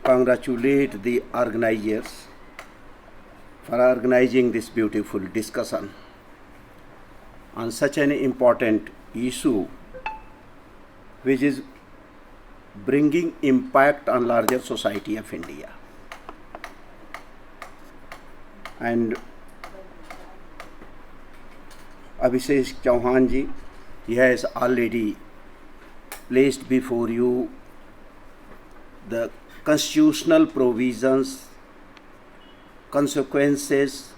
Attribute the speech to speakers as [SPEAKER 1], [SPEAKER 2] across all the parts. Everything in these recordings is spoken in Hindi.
[SPEAKER 1] congratulate the organizers for organizing this beautiful discussion on such an important issue which is bringing impact on larger society of India. And Abhishek Chauhan ji, he has already placed before you the constitutional provisions, consequences,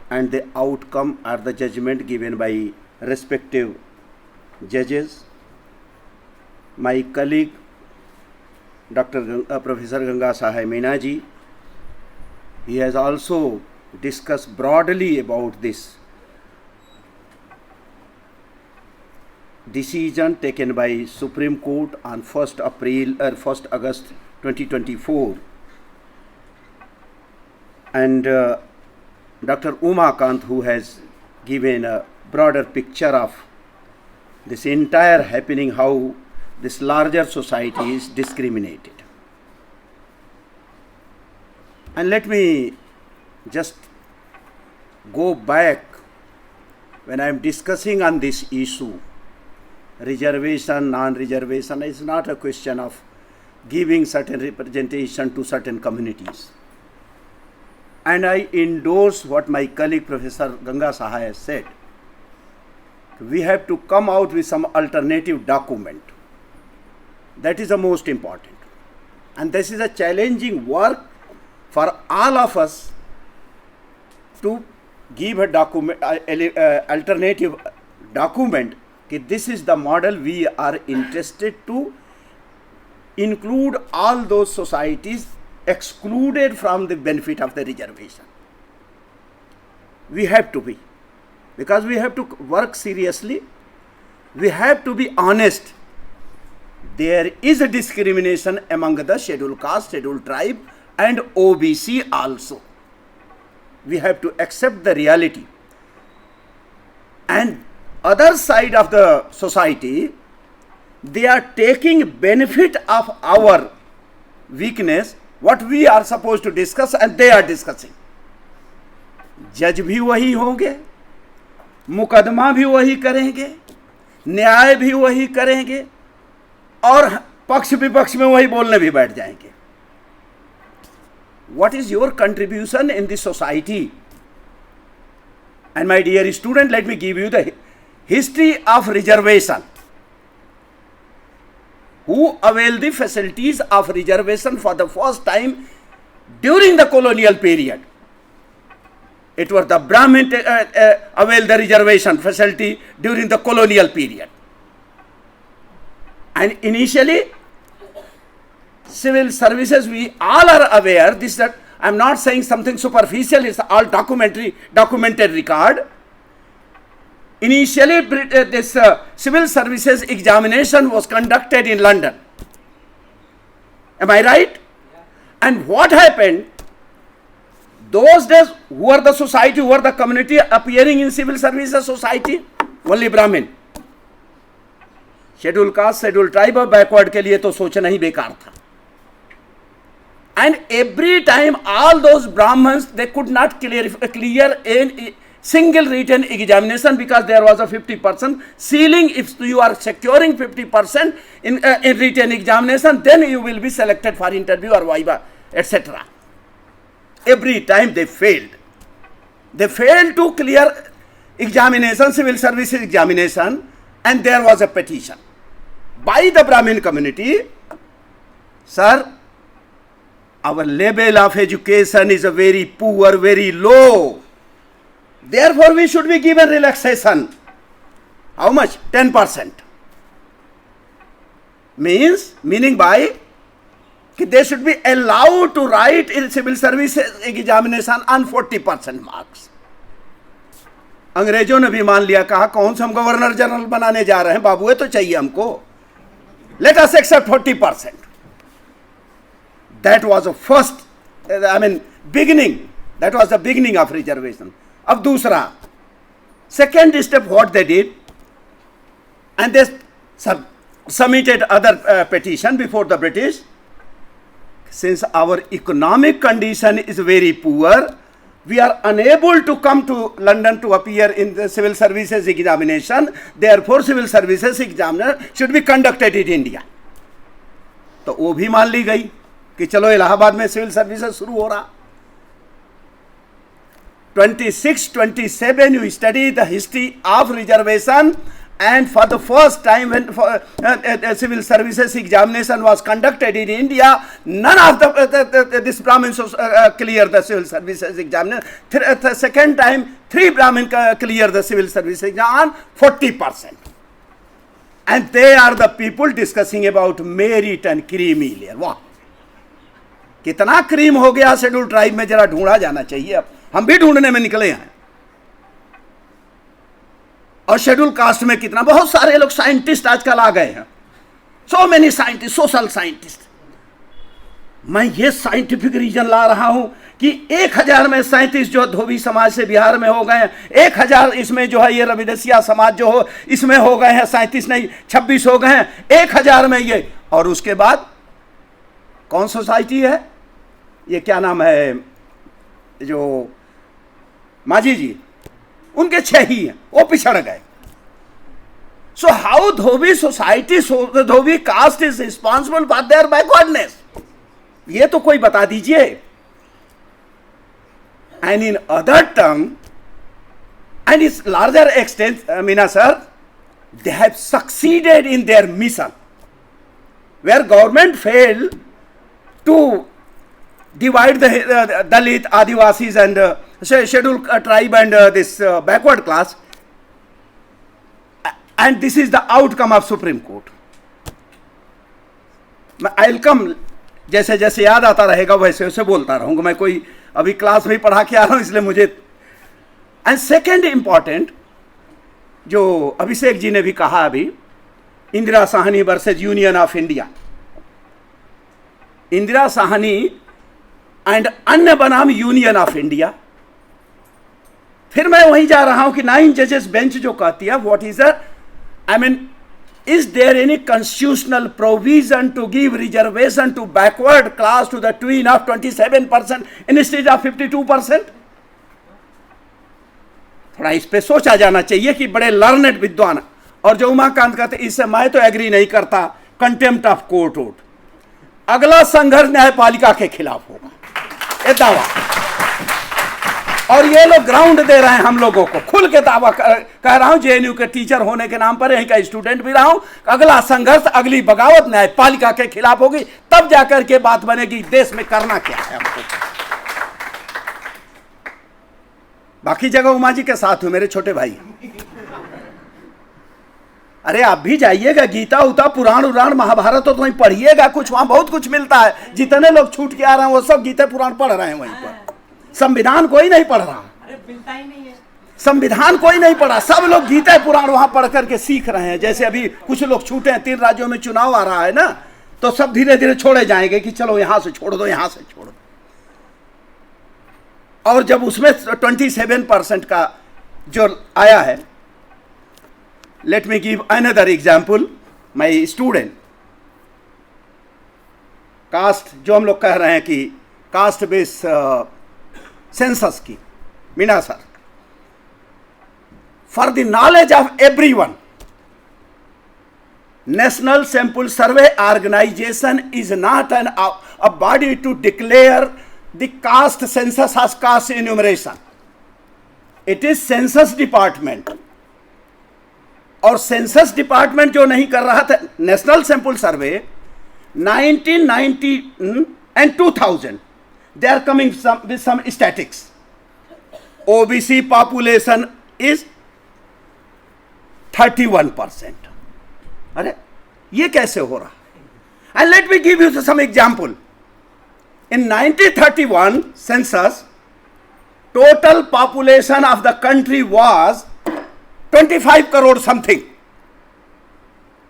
[SPEAKER 1] and the outcome or the judgment given by respective judges. My colleague Professor Ganga Sahai Meena ji, he has also discussed broadly about this decision taken by Supreme Court on 1st August 2024, and Dr. Umakant, who has given a broader picture of this entire happening, how this larger society is discriminated. And let me just go back when I am discussing on this issue. Reservation, non-reservation is not a question of giving certain representation to certain communities. And I endorse what my colleague Professor Ganga Sahai has said. We have to come out with some alternative document. That is the most important. And this is a challenging work for all of us to give a document, alternative document. This is the model we are interested to include all those societies excluded from the benefit of the reservation. We have to be, because we have to work seriously. We have to be honest. There is a discrimination among the scheduled caste, scheduled tribe, and OBC also. We have to accept the reality. And other side of the society, they are taking benefit of our weakness, what we are supposed to discuss, and they are discussing. जज भी वही होंगे, मुकदमा भी वही करेंगे, न्याय भी वही करेंगे, और पक्ष विपक्ष में वही बोलने भी बैठ जाएंगे. What is your contribution in this society? And my dear student, let me give you the history of reservation. Who availed the facilities of reservation for the first time during the colonial period? It was the Brahmin availed the reservation facility during the colonial period. And initially, civil services, we all are aware, this that I am not saying something superficial, it's all documented record. Initially, this civil services examination was conducted in London. Am I right? And what happened? Those days, who were the society, who were the community appearing in civil services society? Only Brahmin. Scheduled caste, scheduled tribe और backward के लिए तो सोचना ही बेकार था. And every time all those Brahmins, they could not clear a single written examination because there was a 50% ceiling. If you are securing 50% in written examination, then you will be selected for interview or viva, etc. Every time they failed. They failed to clear examination, civil services examination, and there was a petition by the Brahmin community. Sir, our level of education is a very poor, very low. Therefore, we should be given relaxation. How much? 10%. Meaning by they should be allowed to write in civil service examination on 40% marks. अंग्रेजों ने भी मान लिया, कहा कौन से हम गवर्नर जनरल बनाने जा रहे हैं, बाबू ये तो चाहिए हमको. Let us accept 40%. That was the first, beginning. That was the beginning of reservation. अब दूसरा, second step, what they did, and they submitted other petition before the British. since our economic condition is very poor, we are unable to come to London to appear in the civil services examination. Therefore, civil services examination should be conducted in India. तो वो भी मान ली गई कि चलो इलाहाबाद में सिविल सर्विसेज शुरू हो रहा. 26, 27, you study the history of reservation, and for the first time when civil services examination was conducted in India, none of this Brahmins clear the civil services examination. The second time, 3 Brahmin clear the civil services exam, 40%. And they are the people discussing about merit and creamy layer. वाह, कितना क्रीम हो गया शेड्यूल ट्राइब में, जरा ढूंढा जाना चाहिए. अब हम भी ढूंढने में निकले हैं. और शेड्यूल कास्ट में कितना, बहुत सारे लोग साइंटिस्ट आजकल आ गए हैं. So many scientist, social scientist. मैं ये साइंटिफिक रीजन ला रहा हूं कि 1000 में 37 जो धोबी समाज से बिहार में हो गए हैं, 1000 इसमें जो है ये रविदसिया समाज जो हो इसमें हो गए हैं, 37 नहीं 26 हो गए हैं, 1000 में ये. और उसके बाद कौन सोसाइटी है, ये क्या नाम है, जो माझी जी, उनके 6 ही हैं, वो पिछड़ गए. So how Dhobi society, Dhobi caste is responsible for their backwardness, ये तो कोई बता दीजिए. And in other term and is larger extent, Meena sir, they have succeeded in their mission where government fail to divide the Dalit, Adivasis and scheduled tribe and this backward class, and this is the outcome of Supreme Court. I will come, जैसे जैसे याद आता रहेगा वैसे वैसे बोलता रहूँगा. मैं कोई अभी क्लास में पढ़ा के आ रहा हूँ इसलिए मुझे. एंड सेकेंड इम्पॉर्टेंट, जो अभिषेक जी ने भी कहा अभी, Indira Sahni versus union of India. Indira Sahni and अन्य बनाम यूनियन ऑफ इंडिया. फिर मैं वहीं जा रहा हूं कि 9 जजेस बेंच जो कहती है, what is I mean, is there any constitutional provision to give reservation to backward class to the tune of 27% instead of 52%. थोड़ा इस पे सोचा जाना चाहिए कि बड़े लर्नेड विद्वान. और जो उमाकांत कहते, इससे मैं तो एग्री नहीं करता, कंटेम्प्ट ऑफ कोर्ट वोट. अगला संघर्ष न्यायपालिका के खिलाफ होगा, ये दावा. और ये लोग ग्राउंड दे रहे हैं हम लोगों को, खुल के दावा कह रहा हूं, जेएनयू के टीचर होने के नाम पर, यहीं का स्टूडेंट भी रहा हूं. अगला संघर्ष, अगली बगावत न्यायपालिका के खिलाफ होगी, तब जाकर के बात बनेगी देश में करना क्या है हमको. बाकी जगह उमा जी के साथ हूं, मेरे छोटे भाई. अरे आप भी जाइएगा, गीता उता पुराण उराण महाभारत तो वहीं पढ़िएगा, कुछ वहां बहुत कुछ मिलता है. जितने लोग छूट के आ रहे हैं वो सब गीता पुराण पढ़ रहे हैं वहीं पर. संविधान कोई नहीं पढ़ रहा. अरे मिलता ही नहीं है. संविधान कोई नहीं पढ़ा, सब लोग गीता पुराण वहां पढ़ करके सीख रहे हैं. जैसे अभी कुछ लोग छूटे हैं, 3 राज्यों में चुनाव आ रहा है ना, तो सब धीरे धीरे छोड़े जाएंगे कि चलो यहां से छोड़ दो, यहां से छोड़ दो. और जब उसमें 27% का जो आया है, let me give another example. my student, caste जो हम लोग कह रहे हैं कि कास्ट बेस सेंसस की, Meena sir, for the knowledge of everyone, National Sample Survey Organisation is not an a body to declare the caste census as caste enumeration. It is census department. और सेंसस डिपार्टमेंट जो नहीं कर रहा था, National Sample Survey 1990 and 2000 they are coming with some statistics. OBC population is 31%. अरे ये कैसे हो रहा? And let me give you some example. In 1931 census, total population of the country was 25 crore something.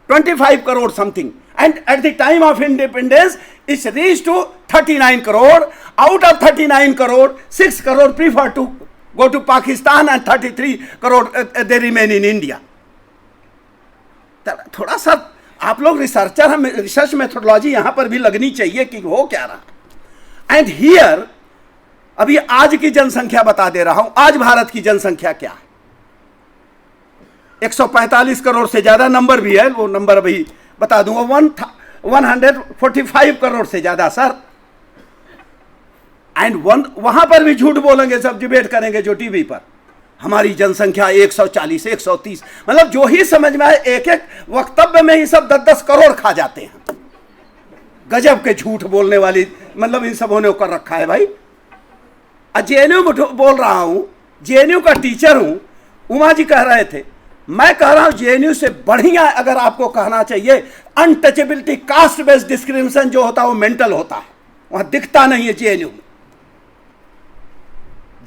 [SPEAKER 1] 25 crore something. And at the time of independence, it's reached to 39 crore. Out of 39 crore, 6 crore prefer to go to Pakistan and 33 crore they remain in India. थोड़ा सा आप लोग रिसर्चर हैं, रिसर्च मेथोडोलॉजी यहाँ पर भी लगनी चाहिए कि हो क्या रहा. एंड हियर अभी आज की जनसंख्या बता दे रहा हूं, आज भारत की जनसंख्या क्या है? 145 करोड़ से ज्यादा नंबर भी है, वो नंबर अभी बता दूंगा, 145 करोड़ से ज्यादा सर। एंड वहां पर भी झूठ बोलेंगे, सब डिबेट करेंगे जो टीवी पर, हमारी जनसंख्या 140 130, मतलब जो ही समझ में आए, एक एक वक्तव्य में ही सब 10-10 करोड़ खा जाते हैं। गजब के झूठ बोलने वाली, मतलब इन सबों ने कर रखा है भाई। जेएनयू बोल रहा हूं, जेएनयू का टीचर हूं। उमा जी कह रहे थे, मैं कह रहा हूं जेएनयू से बढ़िया अगर आपको कहना चाहिए, अनटचेबिलिटी, कास्ट बेस्ड डिस्क्रिमिनेशन जो होता है वो मेंटल होता है, वहां दिखता नहीं है जेएनयू में।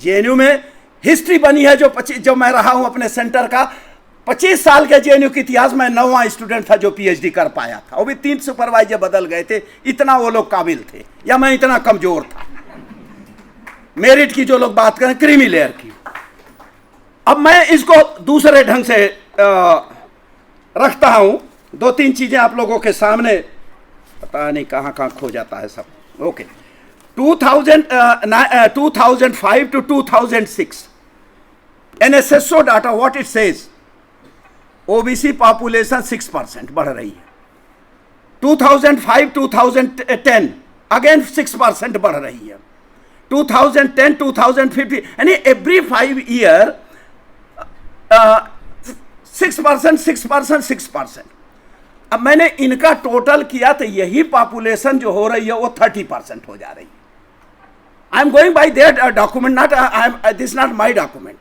[SPEAKER 1] जेएनयू में हिस्ट्री बनी है, जो मैं रहा हूं अपने सेंटर का 25 साल के जेएनयू के इतिहास में 9वां स्टूडेंट था जो पीएचडी कर पाया था, वो भी 3 सुपरवाइजर बदल गए थे, इतना वो लोग काबिल थे, या मैं इतना कमजोर था। मेरिट की जो लोग बात करें, क्रीमी लेयर की। अब मैं इसको दूसरे ढंग से रखता हूं, 2-3 चीजें आप लोगों के सामने, पता नहीं कहां कहां खो जाता है सब। Okay, 2005 to 2006 NSSO data, what it says, OBC population 6% बढ़ रही है। 2005-2010 अगेन 6% बढ़ रही है। 2010-2015 यानी एवरी 5 ईयर 6%। अब मैंने इनका टोटल किया तो यही पॉपुलेशन जो हो रही है वो 30% हो जा रही है। आई am going by there document, not this not my document.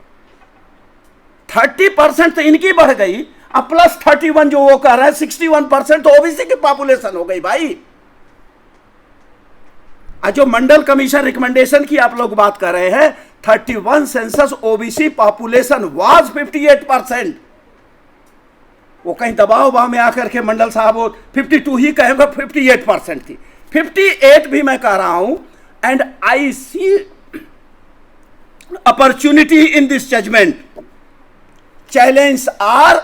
[SPEAKER 1] 30% तो इनकी बढ़ गई, अब प्लस 31 जो वो कह रहे हैं 61% तो ओबीसी की पॉपुलेशन हो गई भाई। जो मंडल कमीशन रिकमेंडेशन की आप लोग बात कर रहे हैं, 31 सेंसस ओबीसी पॉपुलेशन वाज 58%। वो कहीं दबाव में आकर के मंडल साहब वो 52 ही कहेंगे, 58% थी, 58 भी मैं कह रहा हूं। And I see opportunity in this judgement. Challenge are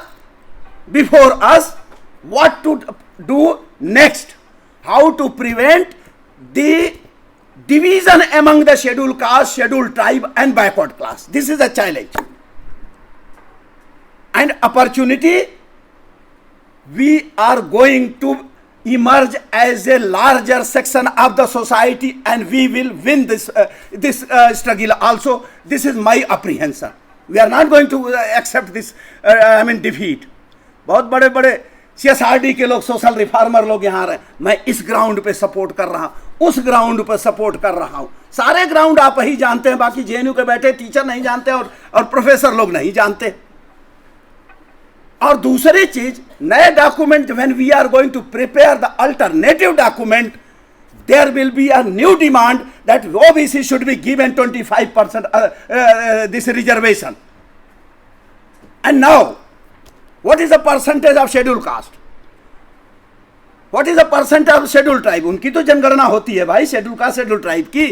[SPEAKER 1] before us, what to do next, how to prevent the division among the scheduled caste, scheduled tribe and backward class. This is a challenge and opportunity. We are going to emerge as a larger section of the society and we will win this struggle also. This is my apprehension. We are not going to accept this defeat. बहुत बड़े बड़े CSRD के लोग, सोशल रिफॉर्मर लोग यहाँ रहे, मैं इस ग्राउंड पे सपोर्ट कर रहा हूँ, उस ग्राउंड पर सपोर्ट कर रहा हूं। सारे ग्राउंड आप ही जानते हैं, बाकी जेएनयू के बैठे टीचर नहीं जानते और प्रोफेसर लोग नहीं जानते। और दूसरी चीज, नए document, when we are going to prepare the alternative document, there will be a new demand that OBC should be given 25% this reservation. And now what is the percentage of schedule caste, what is the percent of schedule tribe? उनकी तो जनगणना होती है भाई, शेड्यूल कास्ट शेड्यूल ट्राइब की।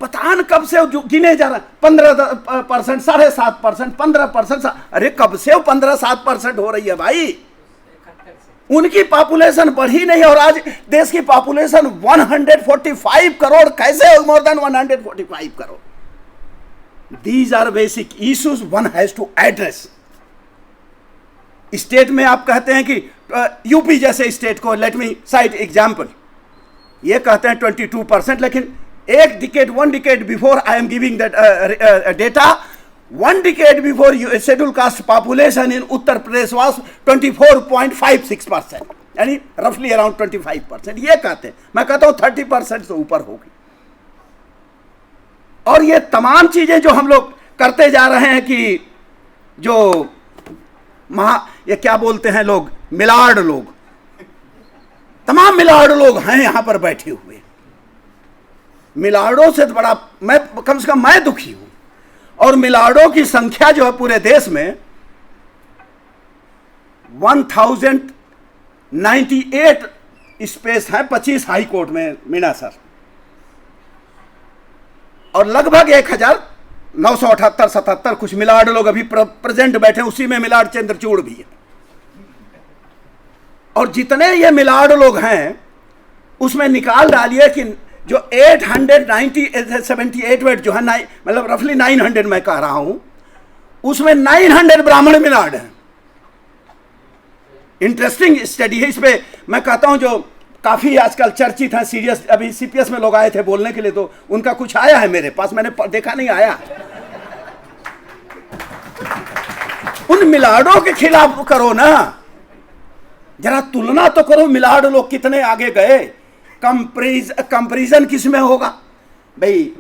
[SPEAKER 1] पता न कब से गिने जा रहा है, 15%, 7.5%, 15%। अरे कब से 15-7% हो रही है भाई? उनकी पॉपुलेशन बढ़ी नहीं, और आज देश की पॉपुलेशन 145 करोड़, कैसे more than 145 crore? These are basic issues one has to address. State में आप कहते हैं कि यूपी जैसे स्टेट को, लेट मी साइट एग्जाम्पल, ये कहते हैं 22%, लेकिन one decade before I am giving that data, 1 decade before scheduled caste population in Uttar Pradesh was 24.56%, यानी रफली अराउंड 25%। ये कहते हैं, मैं कहता हूं 30% से ऊपर होगी। और ये तमाम चीजें जो हम लोग करते जा रहे हैं कि जो ये क्या बोलते हैं लोग, मिलाड़ लोग, तमाम मिलाड़ लोग हैं यहां पर बैठे हुए। मिलाड़ों से तो बड़ा मैं, कम से कम मैं दुखी हूं। और मिलाड़ों की संख्या जो है पूरे देश में 1098 स्पेस है, 25 हाई कोर्ट में मीना सर, और लगभग 1978-77 कुछ मिलाड़ लोग अभी प्रेजेंट बैठे, उसी में मिलाड़ चंद्रचूड़ भी है। और जितने ये मिलाड़ लोग हैं उसमें निकाल डालिए कि जो 878 वेट जो है मतलब रफली 900 मैं कह रहा हूं, उसमें 900 ब्राह्मण मिलाड है। इंटरेस्टिंग स्टडी है। इस पे मैं कहता हूं जो काफी आजकल चर्चित है, सीरियस, अभी सीपीएस में लोग आए थे बोलने के लिए, तो उनका कुछ आया है मेरे पास, मैंने देखा नहीं आया। उन मिलाडों के खिलाफ करो ना, जरा तुलना तो करो, मिलाड लोग कितने आगे गए। कंपेरिजन किस में होगा भाई?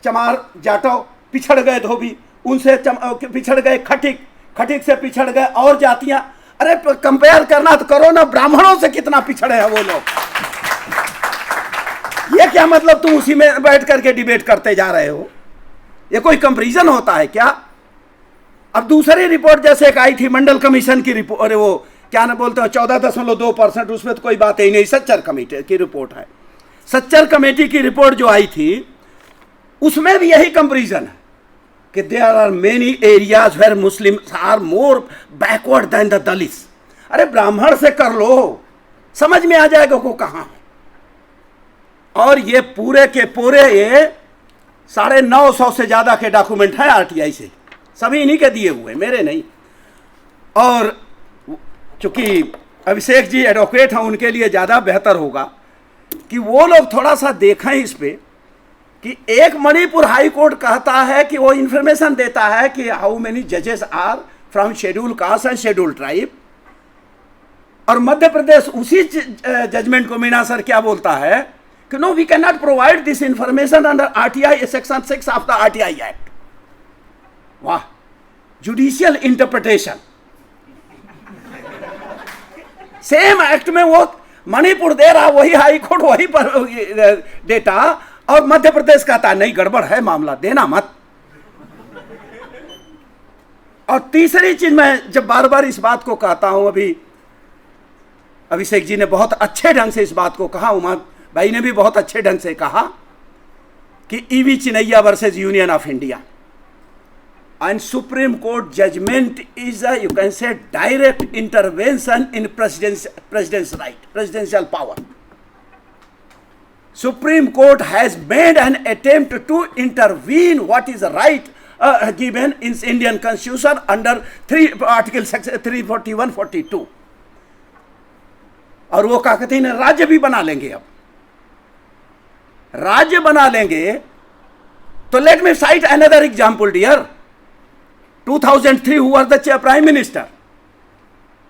[SPEAKER 1] चमार जाटव पिछड़ गए धोबी, उनसे पिछड़ गए खटिक, खटिक से पिछड़ गए और जातियां। अरे कंपेयर करना तो करो ना, ब्राह्मणों से कितना पिछड़े हैं वो लोग। ये क्या मतलब तुम उसी में बैठ करके डिबेट करते जा रहे हो? ये कोई कंपेरिजन होता है क्या? अब दूसरी रिपोर्ट जैसे एक आई थी मंडल कमीशन की रिपोर्ट, अरे वो क्या ना बोलते हैं 14.2%, उसमें तो कोई बात ही नहीं, सच्चर कमेटी की रिपोर्ट है। सच्चर कमेटी की रिपोर्ट जो आई थी उसमें भी यही कंपेरिजन है कि there are many areas where Muslims are more backward than the Dalits. अरे ब्राह्मण से कर लो, समझ में आ जाएगा वो कहां है। और ये पूरे के पूरे ये 950 से ज्यादा के डॉक्यूमेंट हैं आरटीआई से, सभी इन्हीं के दिए हुए, मेरे नहीं। और चूंकि अभिषेक जी एडवोकेट हैं, उनके लिए ज़्यादा बेहतर होगा कि वो लोग थोड़ा सा देखें इस पे कि एक मणिपुर हाई कोर्ट कहता है कि वो इंफॉर्मेशन देता है कि हाउ मेनी जजेस are from schedule caste and schedule tribe, और मध्य प्रदेश उसी जजमेंट को मीना सर क्या बोलता है कि no we can not provide this information under RTI section 6 of the RTI act. वाह, जुडिशियल इंटरप्रिटेशन। सेम एक्ट में वो मणिपुर दे रहा, वही हाई कोर्ट वही पर डेटा, और मध्य प्रदेश कहता नहीं गड़बड़ है मामला, देना मत। और तीसरी चीज, मैं जब बार बार इस बात को कहता हूं, अभी अभिषेक जी ने बहुत अच्छे ढंग से इस बात को कहा, उमा भाई ने भी बहुत अच्छे ढंग से कहा कि EV Chinnaiah versus Union of India and Supreme Court judgment is a, you can say, direct intervention in president's right, presidential power. Supreme Court has made an attempt to intervene what is right given in Indian Constitution under Article 341, 42. और वो क्या कहते हैं, राज्य भी बना लेंगे। अब राज्य बना लेंगे तो let me cite another example dear. 2003 who was the prime minister?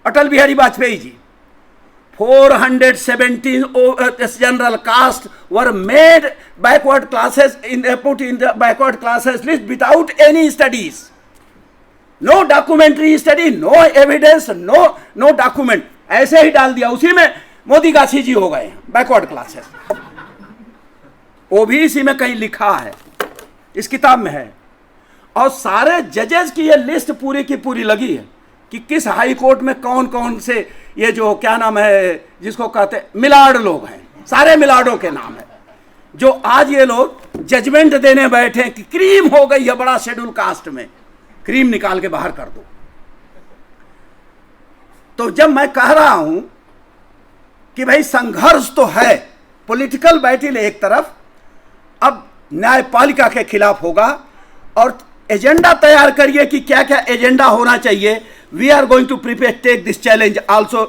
[SPEAKER 1] Atal Bihari Vajpayee ji. 417 general caste were made backward classes put in the backward classes list without any studies, no documentary study, no evidence, no document, ऐसे ही डाल दिया। उसी में मोदी गाछी जी हो गए बैकवर्ड क्लासेस। वो भी इसी में कहीं लिखा है, इस किताब में है। और सारे जजेस की ये लिस्ट पूरी की पूरी लगी है कि किस हाई कोर्ट में कौन कौन से ये जो क्या नाम है जिसको कहते हैं मिलाड लोग हैं, सारे मिलाडों के नाम है, जो आज ये लोग जजमेंट देने बैठे कि क्रीम हो गई है बड़ा शेड्यूल कास्ट में, क्रीम निकाल के बाहर कर दो। तो जब मैं कह रहा हूं कि भाई संघर्ष तो है, पॉलिटिकल बैटल एक तरफ, अब न्यायपालिका के खिलाफ होगा, और एजेंडा तैयार करिए कि क्या क्या एजेंडा होना चाहिए। We are going to prepare take this challenge also,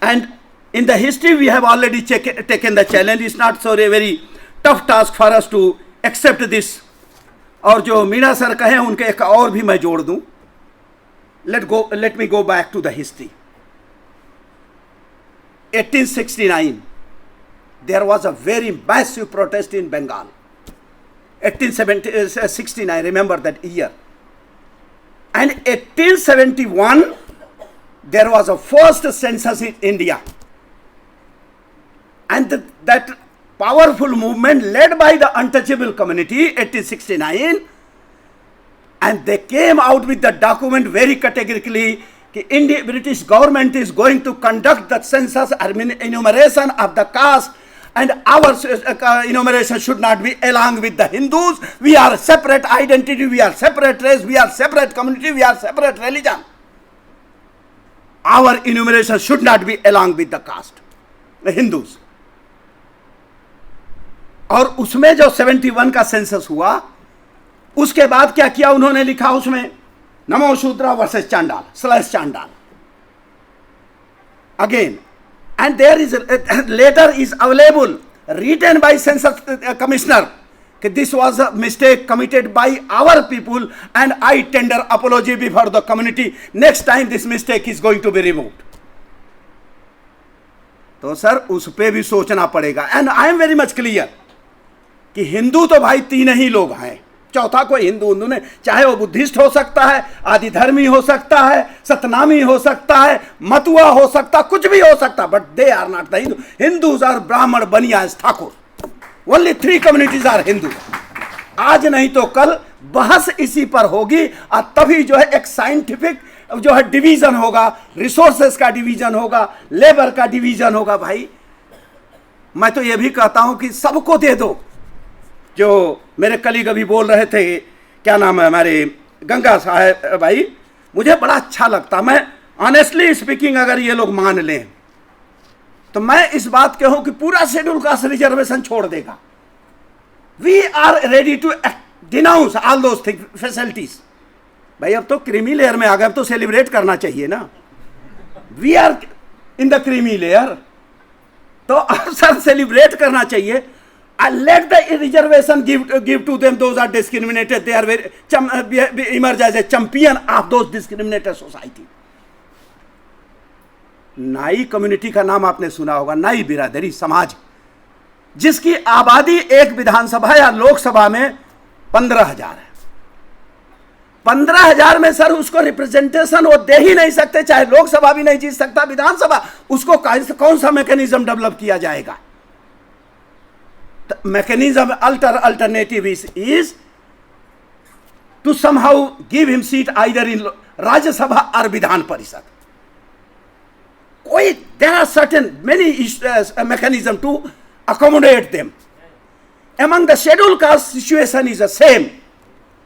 [SPEAKER 1] and in the history we have already taken the challenge. It's not so very tough task for us to accept this. और जो मीना सर कहे उनके एक और भी मैं जोड़ दूं। Let me go back to the history. 1869 there was a very massive protest in Bengal. 1869, remember that year. And 1871 there was a first census in India, and that powerful movement led by the untouchable community, 1869, and they came out with the document very categorically कि British government is going to conduct the census enumeration of the caste, and our enumeration should not be along with the Hindus. We are separate identity, we are separate race, we are separate community, we are separate religion. Our enumeration should not be along with the caste, the Hindus. और उसमें जो 71 का सेंसस हुआ, उसके बाद क्या किया उन्होंने लिखा उसमें, नमो शूद्रा वर्सेस चांडाल स्लैश चांडाल again, and there is a letter is available written by census commissioner that this was a mistake committed by our people and I tender apology before the community, next time this mistake is going to be removed. तो सर उस पे भी सोचना पड़ेगा। And I am very much clear कि हिंदू तो भाई तीन ही लोग हैं, चौथा कोई हिंदू नहीं, चाहे वो बुद्धिस्ट हो सकता है, आदि धर्मी हो सकता है, सतनामी हो सकता है, मतुआ हो सकता, कुछ भी हो सकता, but they are not the Hindu. Hindus are Brahmin, Bania, Thakur, only 3 communities are Hindu. आज नहीं तो कल बहस इसी पर होगी और तभी जो है एक साइंटिफिक जो है डिवीजन होगा, रिसोर्सेस का डिवीजन होगा, लेबर का डिवीजन होगा। भाई मैं तो ये भी कहता हूं कि सबको दे दो। जो मेरे कलीग अभी बोल रहे थे, क्या नाम है हमारे गंगा साहब भाई, मुझे बड़ा अच्छा लगता। मैं ऑनेस्टली स्पीकिंग अगर ये लोग मान लें तो मैं इस बात कहूं कि पूरा शेड्यूल कास्ट रिजर्वेशन छोड़ देगा। We are ready to denounce all those facilities. भाई अब तो क्रीमी लेयर में आ गए, अब तो सेलिब्रेट करना चाहिए ना। We are in the creamy layer, तो अब सर सेलिब्रेट करना चाहिए। Let the reservation give to them those are discriminated. They are very emerge as a champion of those discriminated society. नाई कम्युनिटी का नाम आपने सुना होगा, नाई बिरादरी समाज, जिसकी आबादी एक विधानसभा या लोकसभा में 15,000 है। 15,000 में सर उसको रिप्रेजेंटेशन वो दे ही नहीं सकते, चाहे लोकसभा भी नहीं जीत सकता, विधानसभा, उसको कौन सा मैकेनिज्म डेवलप किया जाएगा? The mechanism alternative is to somehow give him seat either in Rajya Sabha or Vidhan Parishad. There are certain many mechanisms to accommodate them. Among the scheduled caste situation is the same.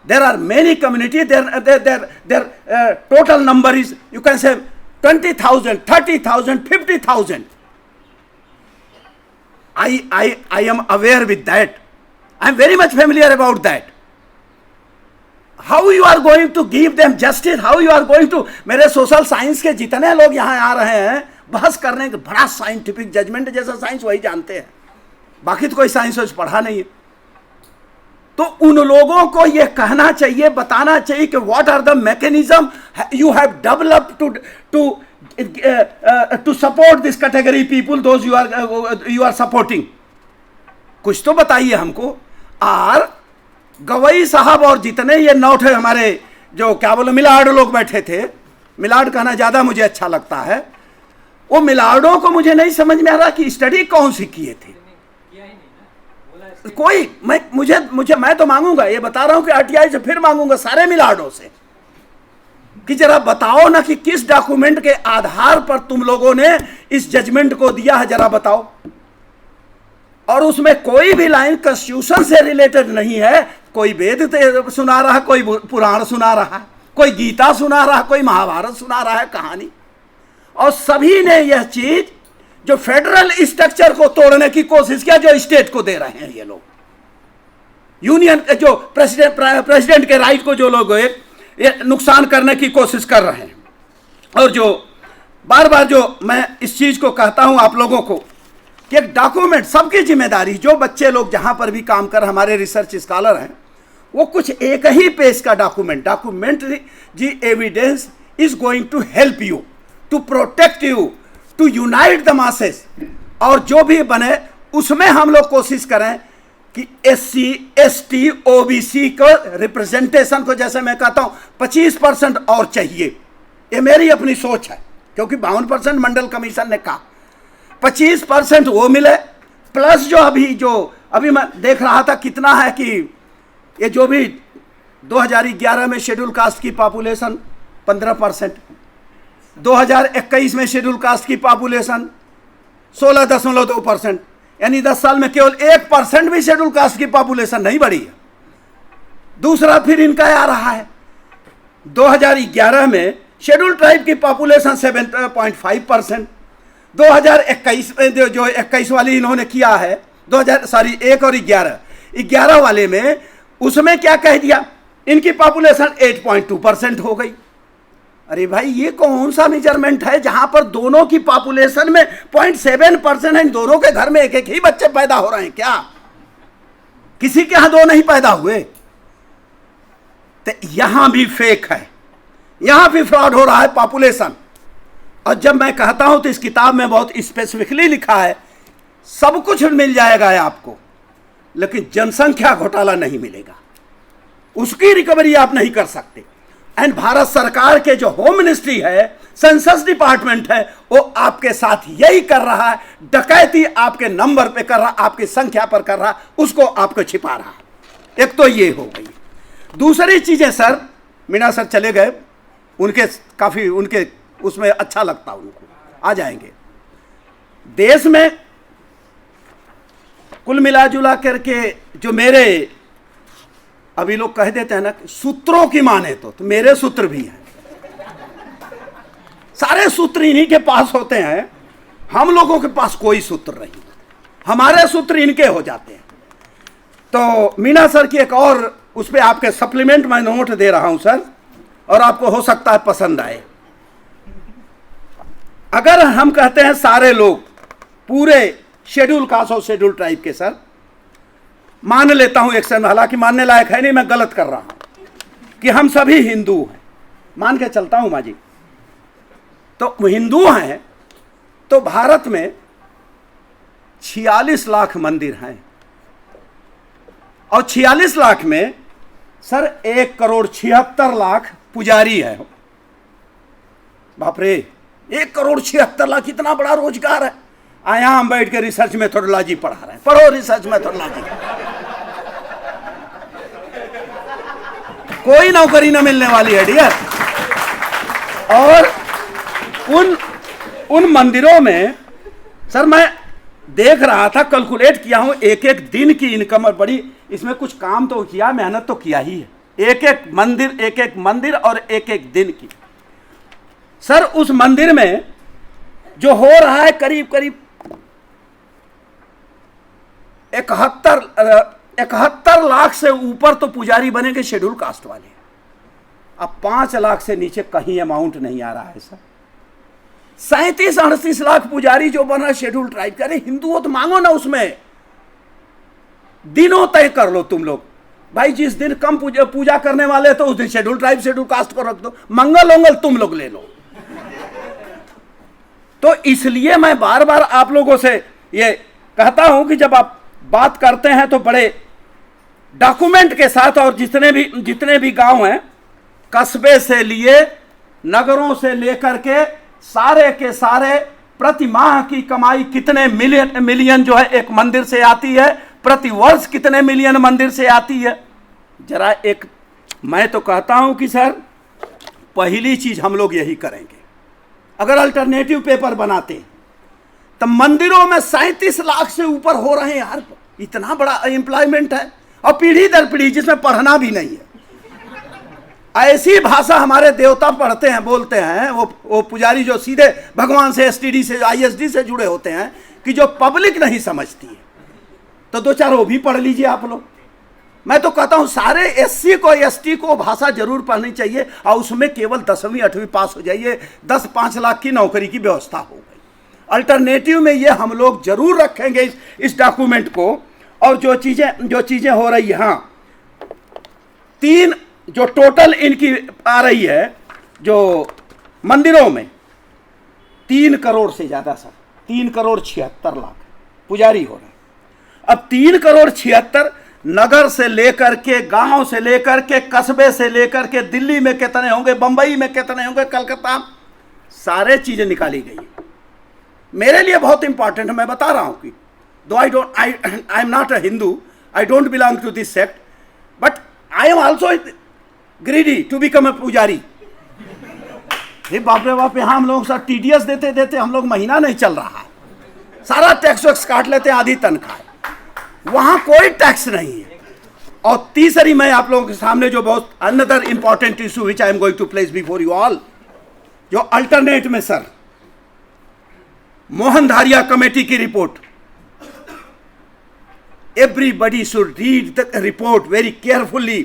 [SPEAKER 1] There are many communities. Their total number is, you can say, 20,000, 30,000, 50,000. I am aware with that. I am very much familiar about that. How you are going to give them justice? How you are going to? मेरे सोशल साइंस के जितने लोग यहाँ आ रहे हैं बहस करने के, बड़ा साइंटिफिक जजमेंट जैसा साइंस वही जानते हैं, बाकी तो कोई साइंस पढ़ा नहीं है। तो उन लोगों को ये कहना चाहिए, बताना चाहिए कि what are the mechanism you have developed to support this category people, those you are supporting. कुछ तो बताइए हमको। और गवई साहब और जितने ये नौठ हमारे जो क्या बोले मिलाड़ लोग बैठे थे, मिलाड़ कहना ज्यादा मुझे अच्छा लगता है, वो मिलाड़ों को मुझे नहीं समझ में आ रहा कि स्टडी कौन सी किए थे कोई। मैं तो मांगूंगा, ये बता रहा हूं कि आरटीआई से फिर मांगूंगा सारे मिलाड़ों से कि जरा बताओ ना कि किस डॉक्यूमेंट के आधार पर तुम लोगों ने इस जजमेंट को दिया है, जरा बताओ। और उसमें कोई भी लाइन कॉन्स्टिट्यूशन से रिलेटेड नहीं है। कोई वेद सुना रहा है, कोई पुराण सुना रहा है, कोई गीता सुना रहा है, कोई महाभारत सुना रहा है कहानी। और सभी ने यह चीज जो फेडरल स्ट्रक्चर को तोड़ने की कोशिश किया, जो स्टेट को दे रहे हैं ये लोग, यूनियन जो प्रेसिडेंट के राइट को जो लोग ये नुकसान करने की कोशिश कर रहे हैं। और जो बार बार जो मैं इस चीज को कहता हूं आप लोगों को कि एक डॉक्यूमेंट सबकी जिम्मेदारी, जो बच्चे लोग जहां पर भी काम कर हमारे रिसर्च स्कॉलर हैं, वो कुछ एक ही पेज का डॉक्यूमेंट्री जी evidence is going to help you, to protect you, to unite the masses. और जो भी बने उसमें हम लोग कोशिश करें कि SC, ST, OBC को रिप्रेजेंटेशन को, जैसे मैं कहता हूं 25% और चाहिए। ये मेरी अपनी सोच है, क्योंकि 52% मंडल कमीशन ने कहा, 25% वो मिले, प्लस जो अभी मैं देख रहा था कितना है कि ये जो भी 2011 में शेड्यूल कास्ट की पॉपुलेशन 15%, 2021 में शेड्यूल कास्ट की पॉपुलेशन 16.2%, यानी 10 साल में केवल 1% भी शेड्यूल कास्ट की पॉपुलेशन नहीं बढ़ी है। दूसरा फिर इनका आ रहा है 2011 में शेड्यूल ट्राइब की पॉपुलेशन 7.5%, 2021 में जो 21 वाली इन्होंने किया है 1 और 11 वाले में उसमें क्या कह दिया, इनकी पॉपुलेशन 8.2% हो गई। अरे भाई ये कौन सा मेजरमेंट है जहां पर दोनों की पॉपुलेशन में 0.7% है, दोनों के घर में एक एक ही बच्चे पैदा हो रहे हैं क्या? किसी के यहां दो नहीं पैदा हुए? तो यहां भी फेक है, यहां भी फ्रॉड हो रहा है पॉपुलेशन। और जब मैं कहता हूं तो इस किताब में बहुत स्पेसिफिकली लिखा है, सब कुछ मिल जाएगा आपको, लेकिन जनसंख्या घोटाला नहीं मिलेगा, उसकी रिकवरी आप नहीं कर सकते। एंड भारत सरकार के जो होम मिनिस्ट्री है, सेंसस डिपार्टमेंट है, वो आपके साथ यही कर रहा है, डकैती आपके नंबर पे कर रहा, आपकी संख्या पर कर रहा, उसको आपको छिपा रहा। एक तो ये हो गई। दूसरी चीजें सर, मीना सर चले गए, उनके काफी उनके उसमें अच्छा लगता, उनको आ जाएंगे। देश में कुल मिला जुला करके जो मेरे अभी लोग कह देते हैं ना सूत्रों की माने तो मेरे सूत्र भी हैं, सारे सूत्र इन्हीं के पास होते हैं, हम लोगों के पास कोई सूत्र नहीं, हमारे सूत्र इनके हो जाते हैं। तो मीना सर की एक और उस पर आपके सप्लीमेंट मैं नोट दे रहा हूं सर, और आपको हो सकता है पसंद आए। अगर हम कहते हैं सारे लोग पूरे शेड्यूल कास्ट और शेड्यूल ट्राइब के सर, मान लेता हूं एक्शन, हालांकि मानने लायक है नहीं, मैं गलत कर रहा हूं, कि हम सभी हिंदू हैं, मान के चलता हूं माँ जी, तो हिंदू हैं, तो भारत में 46 लाख मंदिर हैं, और 46 लाख में सर 1,76,00,000 पुजारी है। बाप रे, 1,76,00,000 इतना बड़ा रोजगार है। आया हम बैठ के रिसर्च मेथोडोलॉजी पढ़ा रहे हैं, पढ़ो रिसर्च मेथोडोलॉजी। कोई नौकरी न मिलने वाली है डियर। और उन मंदिरों में सर मैं देख रहा था, कैलकुलेट किया हूं, एक एक दिन की इनकम बड़ी, इसमें कुछ काम तो किया, मेहनत तो किया ही है, एक एक मंदिर और एक एक दिन की। सर उस मंदिर में जो हो रहा है करीब करीब 71 लाख से ऊपर तो पुजारी बनेंगे शेड्यूल कास्ट वाले। अब 5 लाख से नीचे कहीं अमाउंट नहीं आ रहा है सर। 37-38 लाख पुजारी जो बन रहा है शेड्यूल ट्राइब का। अरे हिंदू हो तो मांगो ना, उसमें दिनों तय कर लो तुम लोग भाई, जिस दिन कम पूजा करने वाले तो उस दिन शेड्यूल ट्राइब शेड्यूल कास्ट को रख दो, मंगल उंगल तुम लोग ले लो। तो इसलिए मैं बार बार आप लोगों से ये कहता हूं कि जब आप बात करते हैं तो बड़े डॉक्यूमेंट के साथ, और जितने भी गांव हैं, कस्बे से लिए नगरों से लेकर के सारे के सारे, प्रति माह की कमाई कितने मिलियन जो है एक मंदिर से आती है, प्रति वर्ष कितने मिलियन मंदिर से आती है। जरा एक मैं तो कहता हूं कि सर पहली चीज हम लोग यही करेंगे, अगर अल्टरनेटिव पेपर बनाते तो मंदिरों में 37 लाख से ऊपर हो रहे हैं यार, इतना बड़ा एम्प्लॉयमेंट है, और पीढ़ी दर पीढ़ी जिसमें पढ़ना भी नहीं है। ऐसी भाषा हमारे देवता पढ़ते हैं, बोलते हैं, वो पुजारी जो सीधे भगवान से, एसटीडी से, आईएसडी से जुड़े होते हैं, कि जो पब्लिक नहीं समझती है, तो 2-4 वो भी पढ़ लीजिए आप लोग। मैं तो कहता हूं सारे एससी को, एसटी को भाषा जरूर पढ़नी चाहिए, और उसमें केवल 10वीं 8वीं पास हो जाइए, 10-5 लाख की नौकरी की व्यवस्था हो गई। अल्टरनेटिव में ये हम लोग जरूर रखेंगे इस डॉक्यूमेंट को। और जो चीजें हो रही है, हाँ, 3 जो टोटल इनकी आ रही है जो मंदिरों में, 3 करोड़ से ज्यादा सर, 3,76,00,000 पुजारी हो रहे हैं। अब 3,76,00,000 नगर से लेकर के, गांव से लेकर के, कस्बे से लेकर के, दिल्ली में कितने होंगे, बंबई में कितने होंगे, कलकत्ता, सारे चीजें निकाली गई। मेरे लिए बहुत इंपॉर्टेंट है, मैं बता रहा हूं कि though I am not a Hindu, I don't belong to this sect, but I am also greedy to become a pujari. बाप रे बाप, यहां हम लोग सर टीडीएस देते देते हम लोग महीना नहीं चल रहा है, सारा टैक्स वैक्स काट लेते हैं, आधी तनख्वाह, वहां कोई टैक्स नहीं है। और तीसरी मैं आप लोगों के सामने जो बहुत another important issue which I am going to place before you all, जो अल्टरनेट में सर मोहन धारिया कमेटी की report, everybody should read the report very carefully,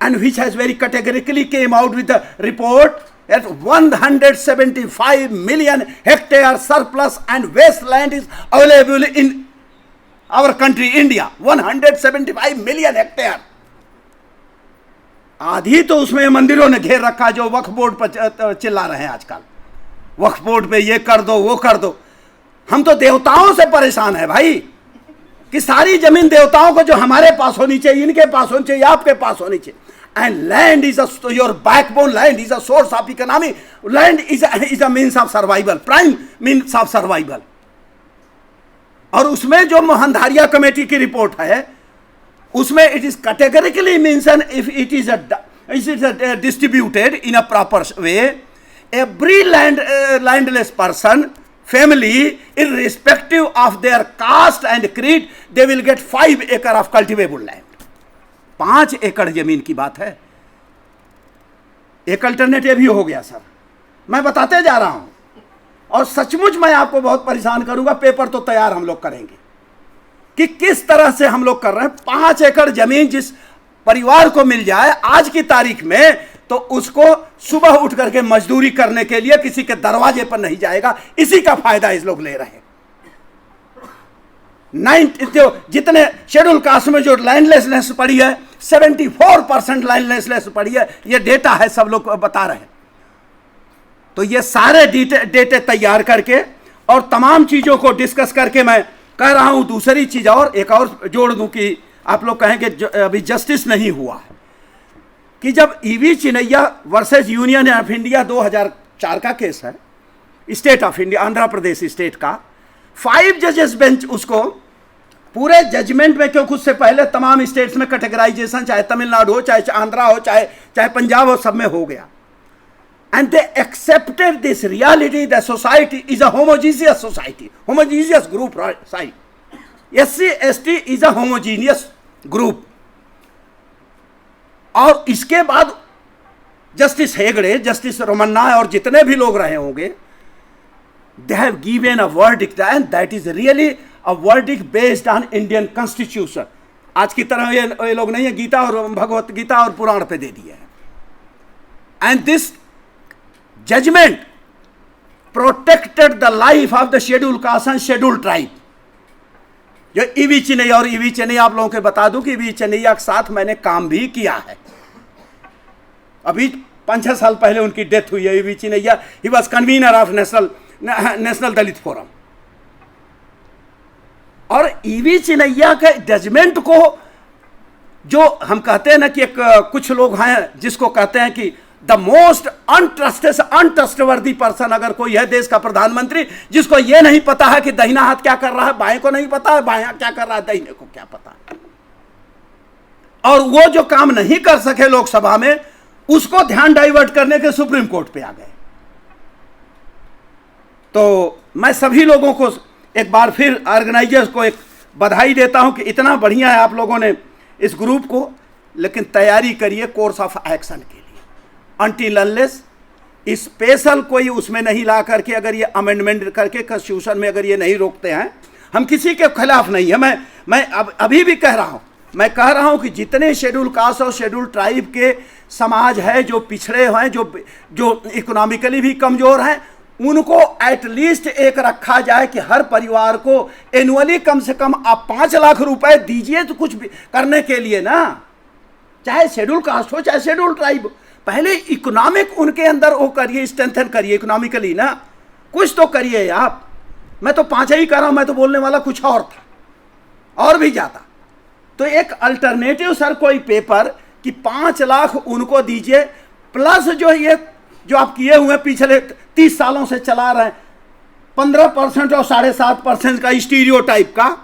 [SPEAKER 1] and which has very categorically came out with the report that 175 million hectare surplus and wasteland is available in our country India. 175 million hectare. आधी तो उसमें मंदिरों ने घेर रखा जो वक्फ बोर्ड पर चिल्ला रहे हैं आजकल, वक्फ बोर्ड पे ये कर दो वो कर दो। हम तो देवताओं से परेशान है भाई कि सारी जमीन देवताओं को जो हमारे पास होनी चाहिए, इनके पास होनी चाहिए, आपके पास होनी चाहिए। And land is your backbone. Land is a source of economy. Land is a means of survival. Prime means of survival. और उसमें जो मोहनधारिया कमेटी की रिपोर्ट है उसमें it is categorically mentioned if it is distributed in a proper way, every landless person, family, irrespective of their caste and creed, they will get 5 acres of cultivable land. 5 एकड़ जमीन की बात है। एक अल्टरनेटिव भी हो गया सर, मैं बताते जा रहा हूं, और सचमुच मैं आपको बहुत परेशान करूंगा। पेपर तो तैयार हम लोग करेंगे कि किस तरह से हम लोग कर रहे हैं। 5 एकड़ जमीन जिस परिवार को मिल जाए आज की तारीख में, तो उसको सुबह उठ करके मजदूरी करने के लिए किसी के दरवाजे पर नहीं जाएगा। इसी का फायदा इस लोग ले रहे हैं। जितने शेड्यूल कास्ट में जो लैंडलेसनेस पड़ी है, 74% लैंडलेसनेस पड़ी है। ये डेटा है, सब लोग बता रहे हैं। तो ये सारे डेटे तैयार करके और तमाम चीजों को डिस्कस करके मैं कह रहा हूं। दूसरी चीज और एक और जोड़ दूं कि आप लोग कहेंगे अभी जस्टिस नहीं हुआ है, कि जब EV Chinnaiah versus Union of India 2004 का केस है, state of India, Andhra Pradesh state का, 5 जजेस बेंच उसको पूरे जजमेंट में, क्योंकि उससे पहले तमाम स्टेट्स में कैटेगराइजेशन, चाहे तमिलनाडु हो, चाहे आंध्रा हो, चाहे पंजाब हो, सब में हो गया। And they accepted this reality the society is a homogeneous society, homogeneous group side. SC ST is a homogeneous group. और इसके बाद जस्टिस हेगड़े, जस्टिस रोमन्ना और जितने भी लोग रहे होंगे, they have given a verdict and that is really a verdict based on Indian Constitution. आज की तरह ये लोग नहीं है, गीता और भगवत गीता और पुराण पे दे दिए हैं। And this judgment protected the life of the scheduled caste and scheduled tribe. जो ईवी चिनैया, और ईवी चिनैया आप लोगों को बता दूं कि ईवी चिनैया के साथ मैंने काम भी किया है। अभी 5-6 साल पहले उनकी डेथ हुई है। EV Chinnaiah, he was convener of National Dalit Forum. और ईवी चिनैया के जजमेंट को जो हम कहते हैं ना कि एक कुछ लोग हैं जिसको कहते हैं कि द मोस्ट अनट्रस्टवर्दी पर्सन अगर कोई है देश का प्रधानमंत्री, जिसको यह नहीं पता है कि दाहिना हाथ क्या कर रहा है, बाएं को नहीं पता है, बायां क्या कर रहा है, दाहिने को क्या पता है। और वो जो काम नहीं कर सके लोकसभा में, उसको ध्यान डाइवर्ट करने के सुप्रीम कोर्ट पे आ गए। तो मैं सभी लोगों को एक बार फिर ऑर्गेनाइजर्स को एक बधाई देता हूं कि इतना बढ़िया है आप लोगों ने इस ग्रुप को, लेकिन तैयारी करिए कोर्स ऑफ एक्शन के लिए। अनटिल अनलेस स्पेशल कोई उसमें नहीं ला करके, अगर ये अमेंडमेंट करके कॉन्स्टिट्यूशन में अगर ये नहीं रोकते हैं, हम किसी के खिलाफ नहीं है। मैं अभी भी कह रहा हूं, मैं कह रहा हूं कि जितने शेड्यूल कास्ट और शेड्यूल ट्राइब के समाज है, जो पिछड़े हैं, जो इकोनॉमिकली भी कमजोर हैं, उनको एटलीस्ट एक रखा जाए कि हर परिवार को एनुअली कम से कम आप 5 लाख रुपए दीजिए तो कुछ भी करने के लिए ना, चाहे शेड्यूल कास्ट हो चाहे शेड्यूल ट्राइब। पहले इकोनॉमिक उनके अंदर वो करिए, स्ट्रेंथन करिए इकोनॉमिकली ना, कुछ तो करिए आप। मैं तो 5 ही कर रहा हूं, मैं तो बोलने वाला कुछ और था और भी ज्यादा। तो एक अल्टरनेटिव सर कोई पेपर कि 5 लाख उनको दीजिए, प्लस जो आप किए हुए पिछले 30 सालों से चला रहे हैं 15% और 7.5% का स्टीरियोटाइप का,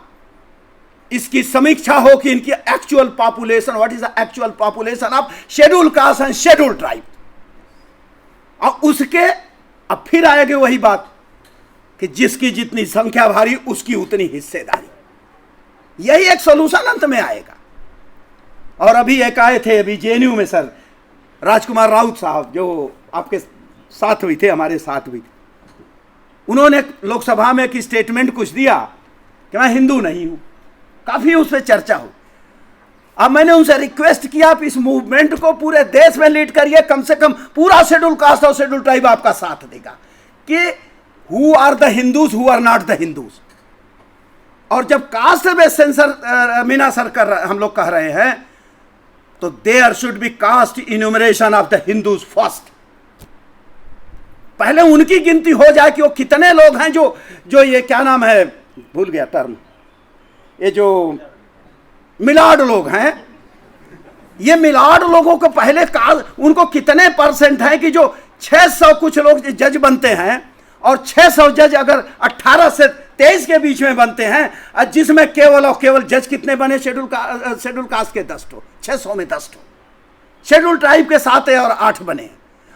[SPEAKER 1] इसकी समीक्षा हो कि इनकी actual population, what is the actual population of schedule caste and schedule tribe. और उसके अब फिर आएगी वही बात कि जिसकी जितनी संख्या भारी उसकी उतनी हिस्सेदारी। यही एक सोल्यूशन अंत में आएगा। और अभी एक आए थे अभी JNU में सर, राजकुमार राउत साहब, जो आपके साथ हुई थे, हमारे साथ हुई थी। उन्होंने लोकसभा में एक स्टेटमेंट कुछ दिया कि मैं हिंदू नहीं हूं, काफी उस पर चर्चा हुई। अब मैंने उनसे रिक्वेस्ट किया आप इस मूवमेंट को पूरे देश में लीड करिए, कम से कम पूरा शेड्यूल कास्ट और शेड्यूल ट्राइब आपका साथ देगा कि who are the Hindus, who are not the Hindus. और जब caste based census Meena sir हम लोग कह रहे हैं तो there should be caste enumeration of the Hindus first. पहले उनकी गिनती हो जाए कि वो कितने लोग हैं जो ये क्या नाम है, भूल गया टर्म, ये जो मिलाड लोग हैं, ये मिलाड लोगों को पहले उनको कितने परसेंट हैं कि जो 600 कुछ लोग जज बनते हैं और 600 जज अगर 18 से 23 के बीच में बनते हैं, जिसमें केवल और केवल जज कितने बने शेड्यूल कास्ट के 10 ठो, 600 में 10 ठो, शेड्यूल ट्राइब के 7 और 8 बने।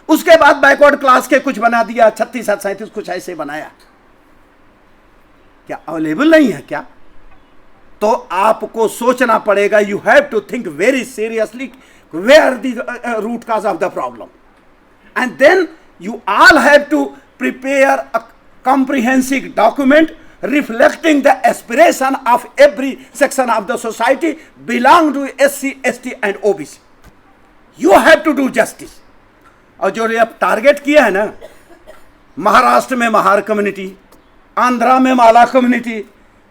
[SPEAKER 1] उसके बाद बैकवर्ड क्लास के कुछ बना दिया, 36 37 कुछ ऐसे बनाया। क्या अवेलेबल नहीं है क्या? तो आपको सोचना पड़ेगा, you have to think very seriously where the root cause of the problem and then you all have to prepare a comprehensive document reflecting the aspiration of every section of the society belong to SC, ST and OBC. You have to do justice. और जो ये टारगेट किया है ना, महाराष्ट्र में महार कम्युनिटी, आंध्रा में माला कम्युनिटी,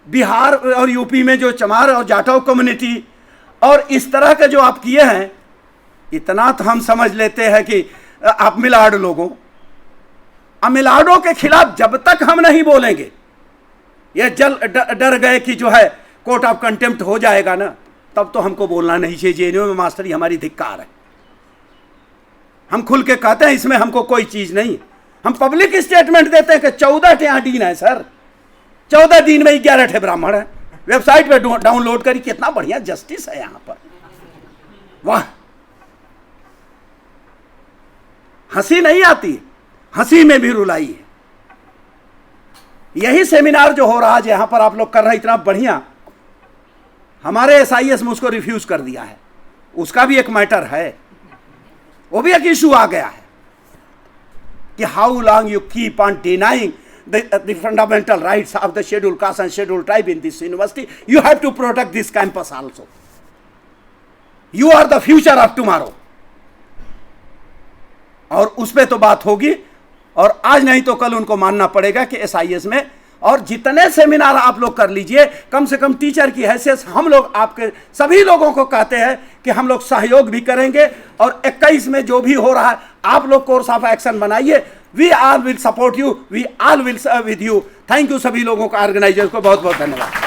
[SPEAKER 1] बिहार और यूपी में जो चमार और जाटव कम्युनिटी, और इस तरह के जो आप किए हैं, इतना तो हम समझ लेते हैं कि आप मिलाड लोगों, मिलाडों के खिलाफ जब तक हम नहीं बोलेंगे, ये डर गए कि जो है कोर्ट ऑफ कंटेम्प्ट हो जाएगा ना, तब तो हमको बोलना नहीं चाहिए जेएनयू में मास्टर हमारी धिक्कार है। हम खुल के कहते हैं इसमें हमको कोई चीज नहीं। हम पब्लिक स्टेटमेंट देते हैं कि 14 यहाँ डीन है सर, 14 दिन में 11 ठे ब्राह्मण है, वेबसाइट पे डाउनलोड करी, कितना बढ़िया जस्टिस है यहाँ पर, वाह। हंसी नहीं आती, हंसी में भी रुलाई है। यही सेमिनार जो हो रहा है यहां पर आप लोग कर रहे हैं इतना बढ़िया, हमारे SIS में उसको रिफ्यूज कर दिया है, उसका भी एक मैटर है, वो भी एक इशू आ गया है कि how long you keep on denying the fundamental rights of the schedule caste and schedule tribe in this university, you have to protect this campus also, you are the future of tomorrow. और उस पर तो बात होगी, और आज नहीं तो कल उनको मानना पड़ेगा कि SIS में, और जितने सेमिनार आप लोग कर लीजिए, कम से कम टीचर की हैसियत हम लोग आपके सभी लोगों को कहते हैं कि हम लोग सहयोग भी करेंगे, और 21 में जो भी हो रहा है आप लोग कोर्स ऑफ एक्शन बनाइए। We all will support you, we all will serve with you. Thank you सभी लोगों का, ऑर्गेनाइजर्स को बहुत बहुत धन्यवाद।